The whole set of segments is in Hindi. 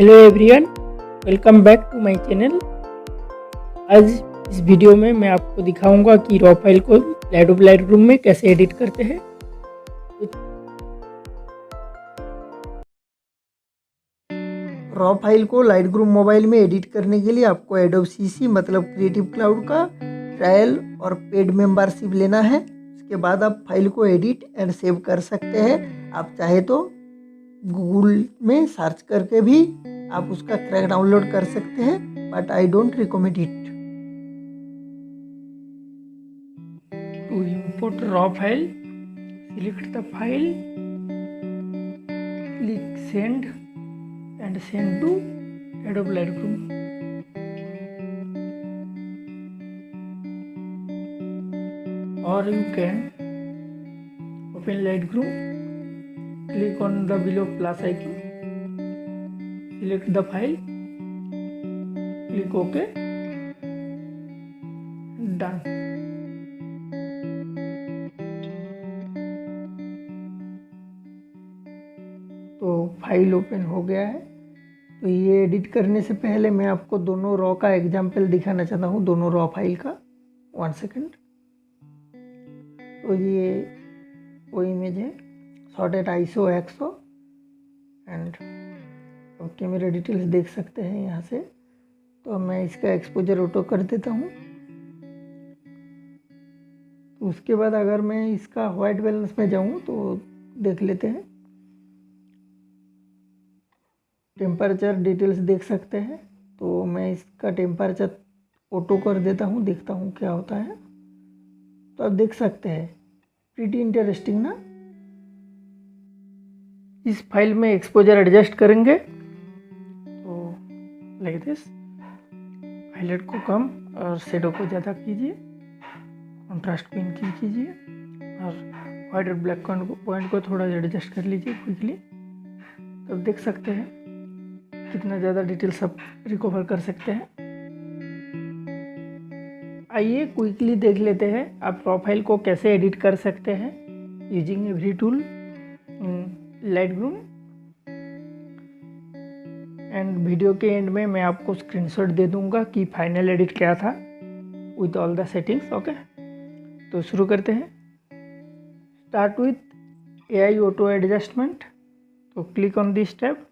Hello everyone, welcome back to my channel. आज इस वीडियो में मैं आपको दिखाऊंगा कि रॉ फाइल को लाइटरूम में कैसे एडिट करते हैं। रॉ फाइल को लाइटरूम मोबाइल में एडिट करने के लिए आपको एडोब सीसी मतलब क्रिएटिव क्लाउड का ट्रायल और पेड मेंबरशिप लेना है। उसके बाद आप फाइल को एडिट एंड सेव कर सकते हैं। आप चाहे तो गूगल में सर्च करके भी आप उसका क्रैक डाउनलोड कर सकते हैं, but I don't recommend it. To import raw file, select the file, click send and send to Adobe Lightroom. Or you can open Lightroom, click on the below plus icon, select the file, click OK, done। तो फाइल ओपन हो गया है। तो ये एडिट करने से पहले मैं आपको दोनों रॉ का एग्जाम्पल दिखाना चाहता हूँ, दोनों रॉ फाइल का। 1 सेकेंड। तो ये वो इमेज है शॉर्टेड ISO एक्सो एंड अब कैमरा डिटेल्स देख सकते हैं यहाँ से। तो मैं इसका एक्सपोजर ऑटो कर देता हूँ। तो उसके बाद अगर मैं इसका वाइट बैलेंस में जाऊँ तो देख लेते हैं, टेम्परेचर डिटेल्स देख सकते हैं। तो मैं इसका टेम्परेचर ऑटो कर देता हूँ, देखता हूँ क्या होता है। तो आप देख सकते हैं, प्रीटी इंटरेस्टिंग ना। इस फाइल में एक्सपोजर एडजस्ट करेंगे तो लाइक दिस। हाईलाइट को कम और शेडो को ज़्यादा कीजिए, कंट्रास्ट को इनक्रीज कीजिए और वाइट और ब्लैक पॉइंट को थोड़ा एडजस्ट कर लीजिए क्विकली। तो देख सकते हैं कितना ज़्यादा डिटेल्स आप रिकवर कर सकते हैं। आइए क्विकली देख लेते हैं आप रॉ फाइल को कैसे एडिट कर सकते हैं using every tool in Lightroom. And video के एंड में मैं आपको स्क्रीनशॉट दे दूंगा कि फाइनल एडिट क्या था with all the settings. Okay, तो शुरू करते हैं। Start with AI auto adjustment. तो क्लिक ऑन दिस टैब।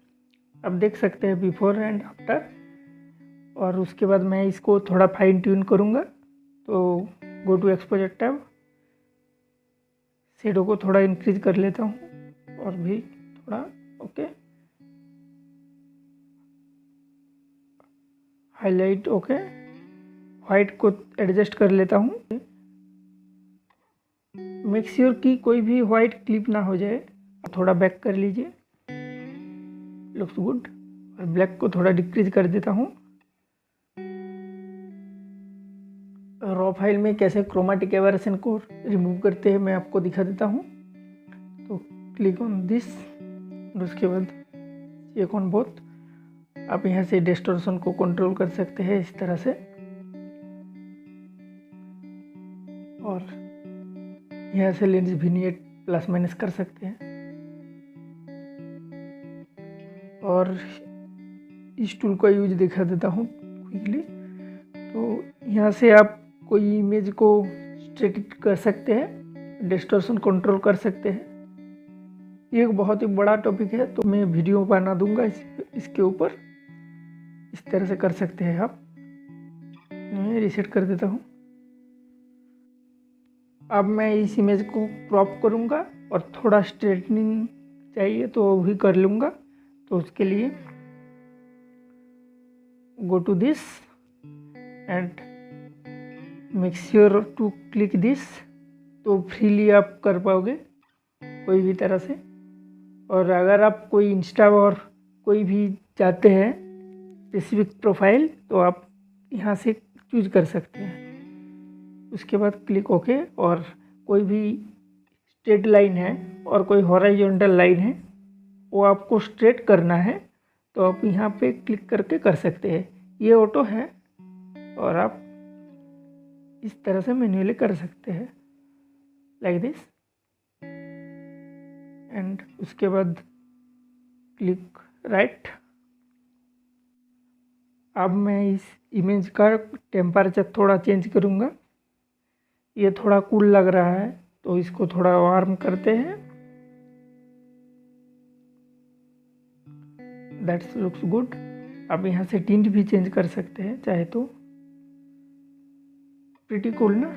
अब देख सकते हैं बिफोर एंड आफ्टर। और उसके बाद मैं इसको थोड़ा फाइन ट्यून करूँगा। तो go to exposure tab, shadow को थोड़ा इंक्रीज कर लेता हूँ और भी थोड़ा। ओके, हाईलाइट ओके, वाइट को एडजस्ट कर लेता हूँ। मेक श्योर कि कोई भी वाइट क्लिप ना हो जाए, थोड़ा बैक कर लीजिए, लुक्स गुड। और ब्लैक को थोड़ा डिक्रीज कर देता हूँ। रॉ फाइल में कैसे क्रोमेटिक एबरेशन को रिमूव करते हैं मैं आपको दिखा देता हूँ। तो क्लिक ऑन दिस और उसके बाद चेक ऑन बोथ। आप यहाँ से डिस्टॉर्शन को कंट्रोल कर सकते हैं इस तरह से, और यहाँ से लेंस विनिएट प्लस माइनस कर सकते हैं। और इस टूल का यूज दिखा देता हूँ क्विकली। तो यहाँ से आप कोई इमेज को स्ट्रेट कर सकते हैं, डिस्टॉर्शन कंट्रोल कर सकते हैं। ये एक बहुत ही बड़ा टॉपिक है, तो मैं वीडियो बना दूंगा इसके ऊपर। इस तरह से कर सकते हैं आप। मैं रीसेट कर देता हूँ। अब मैं इस इमेज को क्रॉप करूँगा और थोड़ा स्ट्रेटनिंग चाहिए तो वो भी कर लूँगा। तो उसके लिए go to this and make sure to click this. तो फ्रीली आप कर पाओगे कोई भी तरह से। और अगर आप कोई इंस्टा और कोई भी चाहते हैं स्पेसिफिक प्रोफाइल, तो आप यहाँ से चूज कर सकते हैं। उसके बाद क्लिक ओके। और कोई भी स्ट्रेट लाइन है और कोई हॉरिजॉन्टल लाइन है वो आपको स्ट्रेट करना है, तो आप यहाँ पे क्लिक करके कर सकते हैं। ये ऑटो है और आप इस तरह से मैन्युअली कर सकते हैं लाइक दिस। एंड उसके बाद क्लिक राइट अब मैं इस इमेज का टेम्परेचर थोड़ा चेंज करूँगा। ये थोड़ा कूल लग रहा है तो इसको थोड़ा वार्म करते हैं। That's looks good. अब यहाँ से टिंट भी चेंज कर सकते हैं चाहे तो। प्रीटी कूल ना।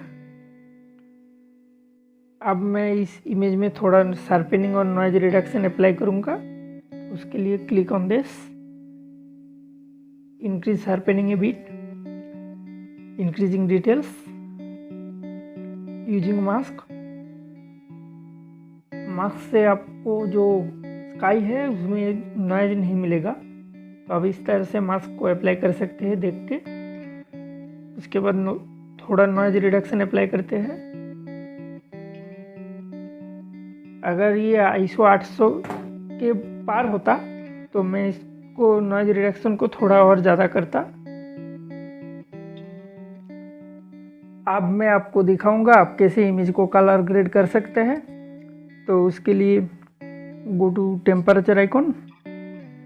अब मैं इस इमेज में थोड़ा शार्पनिंग और नॉइज रिडक्शन अप्लाई करूँगा। उसके लिए click on this, increase sharpening A bit, increasing details, using mask. Mask से आपको जो स्काई है उसमें नॉइज नहीं मिलेगा, तो अब इस तरह से मास्क को अप्लाई कर सकते हैं देख के। उसके बाद थोड़ा नॉइज रिडक्शन अप्लाई करते हैं। अगर ये ISO 800 के पार होता तो मैं इसको नॉइज रिडक्शन को थोड़ा और ज़्यादा करता। अब मैं आपको दिखाऊंगा आप कैसे इमेज को कलर ग्रेड कर सकते हैं। तो उसके लिए go to temperature icon,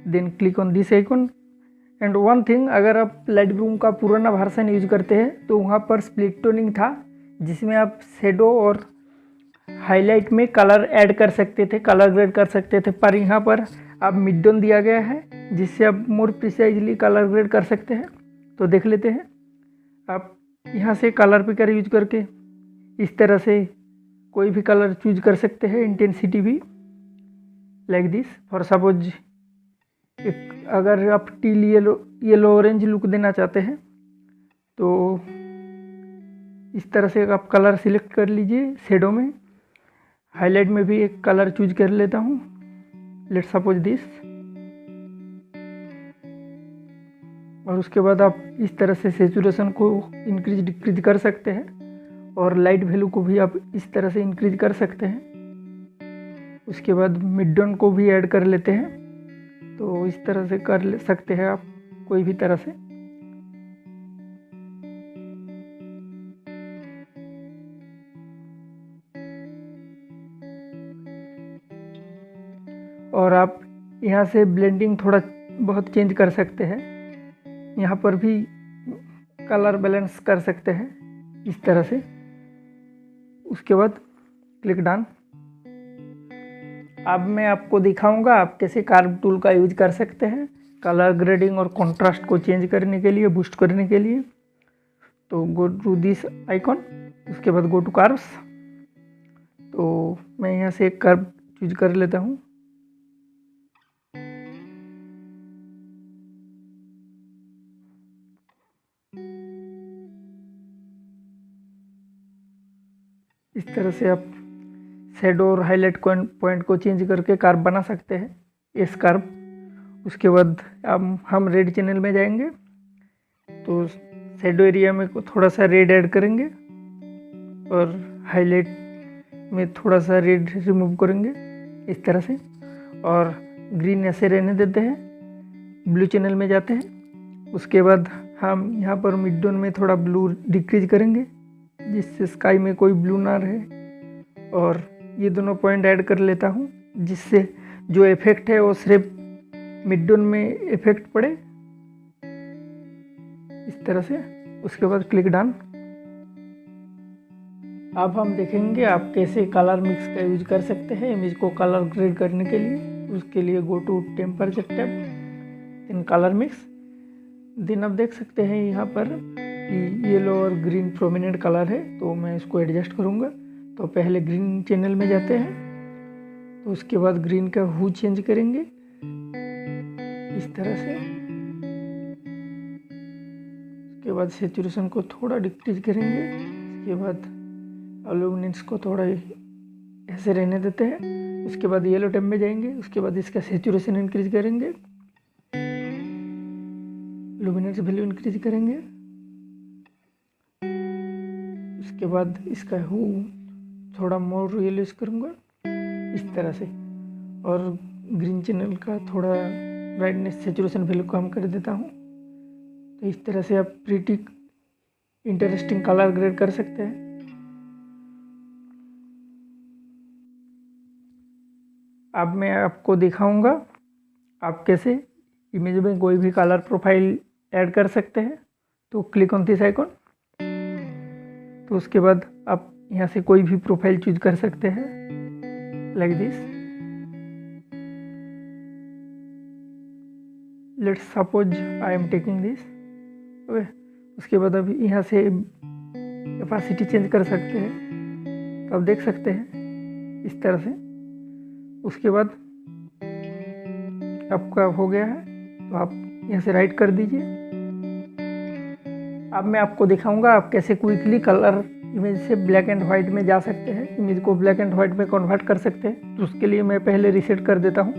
then click on this icon. And one thing, अगर आप लाइटरूम का पुराना वर्जन यूज करते हैं तो वहाँ पर स्प्लिट टोनिंग था जिसमें आप शेडो और हाईलाइट में कलर ऐड कर सकते थे, कलर ग्रेड कर सकते थे। पर यहाँ पर अब मिड टोन दिया गया है जिससे आप मोर प्रिसाइजली कलर ग्रेड कर सकते हैं। तो देख लेते हैं। आप यहाँ से कलर पिकर यूज करके इस तरह से कोई भी कलर चूज कर सकते हैं। इंटेंसिटी भी लाइक दिस। फॉर सपोज अगर आप टील येलो ऑरेंज लुक देना चाहते हैं तो इस तरह से आप कलर सिलेक्ट कर लीजिए। शेडो में, हाईलाइट में भी एक कलर चूज कर लेता हूँ, लेट्स सपोज दिस। और उसके बाद आप इस तरह से सेचुरेशन को इंक्रीज डिक्रीज कर सकते हैं और लाइट वैल्यू को भी आप इस तरह से इंक्रीज कर सकते हैं। उसके बाद मिड टोन को भी ऐड कर लेते हैं। तो इस तरह से कर सकते हैं आप कोई भी तरह से। और आप यहाँ से ब्लेंडिंग थोड़ा बहुत चेंज कर सकते हैं। यहाँ पर भी कलर बैलेंस कर सकते हैं इस तरह से। उसके बाद क्लिक डन। अब मैं आपको दिखाऊंगा आप कैसे कार्व टूल का यूज कर सकते हैं कलर ग्रेडिंग और कंट्रास्ट को चेंज करने के लिए, बूस्ट करने के लिए। तो गो टू दिस आइकॉन, उसके बाद गो टू कार्व्स। तो मैं यहाँ से एक कर्व चूज कर लेता हूँ। इस तरह से आप शेडो और हाईलाइट पॉइंट को चेंज करके कर्व बना सकते हैं, इस कर्व। उसके बाद अब हम रेड चैनल में जाएंगे तो शेडो एरिया में थोड़ा सा रेड ऐड करेंगे और हाईलाइट में थोड़ा सा रेड रिमूव करेंगे इस तरह से। और ग्रीन ऐसे रहने देते हैं। ब्लू चैनल में जाते हैं। उसके बाद हम यहाँ पर मिड टोन में थोड़ा ब्लू डिक्रीज करेंगे जिससे स्काई में कोई ब्लू ना रहे। और ये दोनों पॉइंट ऐड कर लेता हूँ जिससे जो इफेक्ट है वो सिर्फ मिड टोन में इफेक्ट पड़े इस तरह से। उसके बाद क्लिक डन। अब हम देखेंगे आप कैसे कलर मिक्स का यूज कर सकते हैं इमेज को कलर ग्रेड करने के लिए। उसके लिए go to temperature tab, then colour mix. Then आप देख सकते हैं यहाँ पर कि येलो और ग्रीन प्रोमिनेंट कलर है, तो मैं इसको एडजस्ट करूँगा। तो पहले ग्रीन चैनल में जाते हैं, तो उसके बाद ग्रीन का हू चेंज करेंगे इस तरह से। उसके बाद सेचुरेशन को थोड़ा डिक्रीज करेंगे। उसके बाद लुमिनेंस को थोड़ा ऐसे रहने देते हैं। उसके बाद येलो टैब में जाएंगे। उसके बाद इसका सेचुरेशन इंक्रीज करेंगे, लुमिनेंस वैल्यू इंक्रीज करेंगे। उसके बाद इसका हू थोड़ा मोर रियलाइज करूँगा इस तरह से। और ग्रीन चैनल का थोड़ा ब्राइटनेस सेचुरेशन वैल्यू कम कर देता हूँ। तो इस तरह से आप प्रीटी इंटरेस्टिंग कलर ग्रेड कर सकते हैं। अब मैं आपको दिखाऊंगा आप कैसे इमेज में कोई भी कलर प्रोफाइल ऐड कर सकते हैं, तो क्लिक ऑन दिस आइकॉन। तो उसके बाद आप यहाँ से कोई भी प्रोफाइल चूज कर सकते हैं like this. Let's suppose I am taking this. Okay, उसके बाद अब यहाँ से कैपेसिटी चेंज कर सकते हैं, तो आप देख सकते हैं इस तरह से। उसके बाद आपका हो गया है, तो आप यहाँ से राइट कर दीजिए। अब मैं आपको दिखाऊंगा आप कैसे क्विकली कलर इमेज से ब्लैक एंड वाइट में जा सकते हैं, इमेज को ब्लैक एंड वाइट में कन्वर्ट कर सकते हैं। तो उसके लिए मैं पहले रीसेट कर देता हूँ।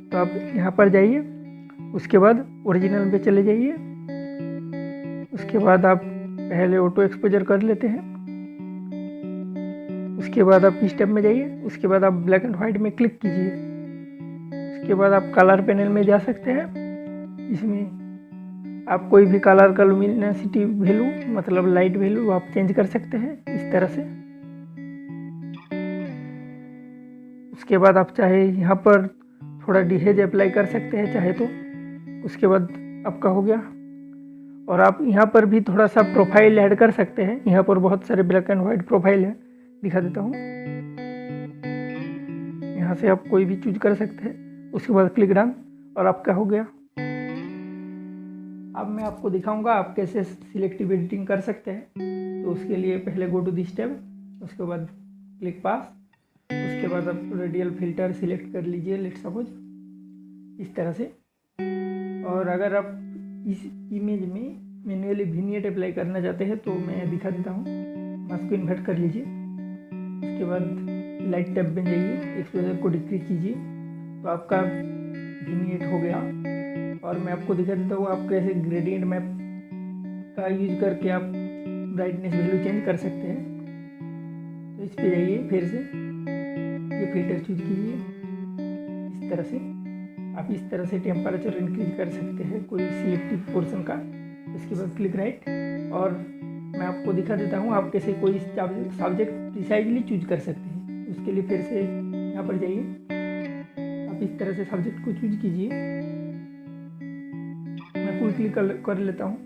तो आप यहाँ पर जाइए, उसके बाद ओरिजिनल पे चले जाइए। उसके बाद आप पहले ऑटो एक्सपोजर कर लेते हैं। उसके बाद आप स्टेप में जाइए, उसके बाद आप ब्लैक एंड वाइट में क्लिक कीजिए। उसके बाद आप कलर पैनल में जा सकते हैं। इसमें आप कोई भी कलर का लुमिनोसिटी वैल्यू मतलब लाइट वैल्यू आप चेंज कर सकते हैं इस तरह से। उसके बाद आप चाहे यहाँ पर थोड़ा डिहेज अप्लाई कर सकते हैं चाहे तो। उसके बाद आपका हो गया। और आप यहाँ पर भी थोड़ा सा प्रोफाइल ऐड कर सकते हैं। यहाँ पर बहुत सारे ब्लैक एंड वाइट प्रोफाइल है, दिखा देता हूँ। यहाँ से आप कोई भी चूज कर सकते हैं। उसके बाद क्लिक डन और आपका हो गया। अब मैं आपको दिखाऊंगा आप कैसे सिलेक्टिव एडिटिंग कर सकते हैं। तो उसके लिए पहले गो टू दिस टैब, उसके बाद क्लिक पास। उसके बाद आप रेडियल फिल्टर सिलेक्ट कर लीजिए, लेट्स सपोज इस तरह से। और अगर आप इस इमेज में मैन्युअली विग्नेट अप्लाई करना चाहते हैं तो मैं दिखा देता हूँ। मास्क को इन्वर्ट कर लीजिए। उसके बाद लाइट टैब में जाइए, एक्सपोजर को डिक्रीज कीजिए, तो आपका विग्नेट हो गया। और मैं आपको दिखा देता हूँ आप कैसे ग्रेडियंट मैप का यूज करके आप ब्राइटनेस वैल्यू चेंज कर सकते हैं। तो इस पे जाइए, फिर से ये फिल्टर चूज कीजिए इस तरह से। आप इस तरह से टेम्परेचर इंक्रीज कर सकते हैं कोई सिलेक्टिव पोर्शन का। इसके बाद क्लिक राइट। और मैं आपको दिखा देता हूँ आप कैसे कोई सब्जेक्ट प्रिसाइजली चूज कर सकते हैं। उसके लिए फिर से यहाँ पर जाइए, आप इस तरह से सब्जेक्ट को चूज कीजिए। मैं क्विकली कर लेता हूँ।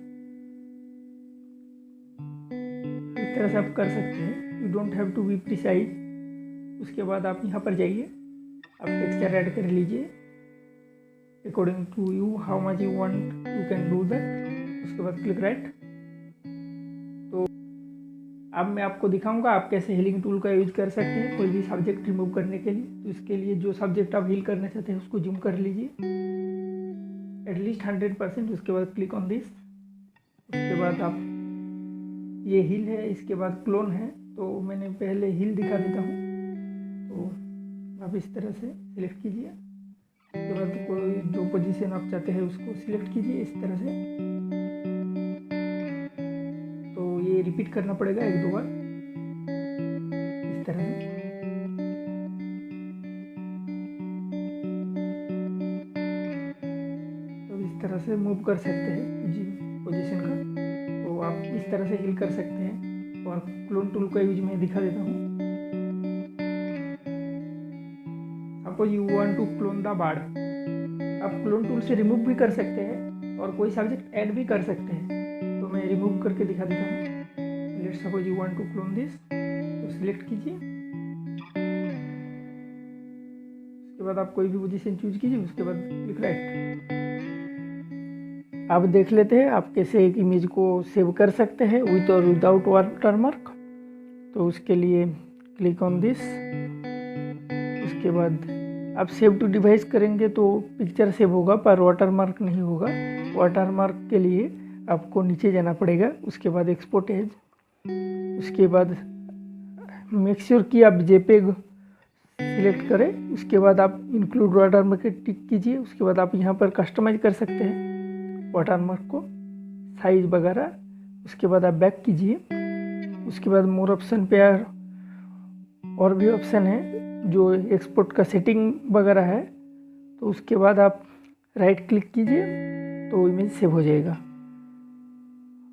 इस तरह से आप कर सकते हैं, you don't have to be precise. उसके बाद आप यहाँ पर जाइए, आप टेक्सचर ऐड कर लीजिए according to you, how much you want you can do that. उसके बाद क्लिक राइट। तो अब मैं आपको दिखाऊंगा आप कैसे हीलिंग टूल का यूज कर सकते हैं कोई भी सब्जेक्ट रिमूव करने के लिए। तो इसके लिए जो सब्जेक्ट आप हील करना चाहते हैं उसको जूम कर लीजिए एटलीस्ट 100%। उसके बाद क्लिक ऑन दिस। उसके बाद आप ये हील है, इसके बाद क्लोन है, तो मैंने पहले हील दिखा देता हूँ। तो आप इस तरह से सिलेक्ट कीजिए। उसके बाद कोई जो पोजीशन आप चाहते हैं उसको सिलेक्ट कीजिए इस तरह से। तो ये रिपीट करना पड़ेगा 1-2 बार इस तरह से। तो इस तरह से मूव कर सकते हैं जी पोजीशन का। तो आप इस तरह से हील कर सकते हैं। और क्लोन टूल का यूज मैं दिखा देता हूँ। Suppose you want to clone the bird, आप क्लोन टूल से रिमूव भी कर सकते हैं और कोई सब्जेक्ट ऐड भी कर सकते हैं। तो मैं रिमूव करके दिखा देता हूँ। Let's suppose you want to clone this, तो सिलेक्ट कीजिए। उसके बाद आप कोई भी पोजीशन चूज कीजिए, उसके बाद क्लिक राइट। अब देख लेते हैं आप कैसे एक इमेज को सेव कर सकते हैं विथ और विदाउट वाटरमार्क। तो उसके लिए क्लिक ऑन दिस। उसके बाद आप सेव टू डिवाइस करेंगे तो पिक्चर सेव होगा पर वाटरमार्क नहीं होगा। वाटरमार्क के लिए आपको नीचे जाना पड़ेगा, उसके बाद एक्सपोर्ट एज। उसके बाद मेक श्योर कि आप जेपेग सिलेक्ट करें। उसके बाद आप इंक्लूड वाटरमार्क टिक कीजिए। उसके बाद आप यहाँ पर कस्टमाइज कर सकते हैं वाटरमार्क को, साइज वगैरह। उसके बाद आप बैक कीजिए। उसके बाद मोर ऑप्शन पे और भी ऑप्शन है जो एक्सपोर्ट का सेटिंग वगैरह है। तो उसके बाद आप राइट क्लिक कीजिए तो इमेज सेव हो जाएगा।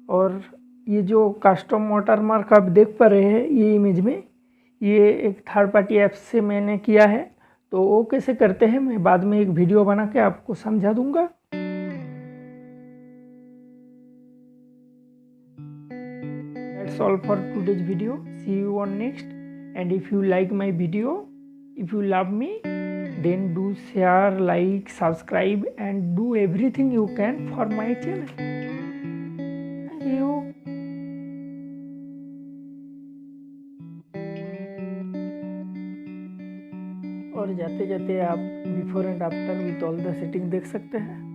और ये जो कस्टम वाटरमार्क आप देख पा रहे हैं ये इमेज में, ये एक थर्ड पार्टी ऐप से मैंने किया है। तो वो कैसे करते हैं मैं बाद में एक वीडियो बना के आपको समझा दूंगा। that's all for today's video. See you on next. And if you like my video, if you love me, then do share, like, subscribe and do everything you can for my channel. Thank you. और जाते जाते आप before and after with all the setting देख सकते हैं।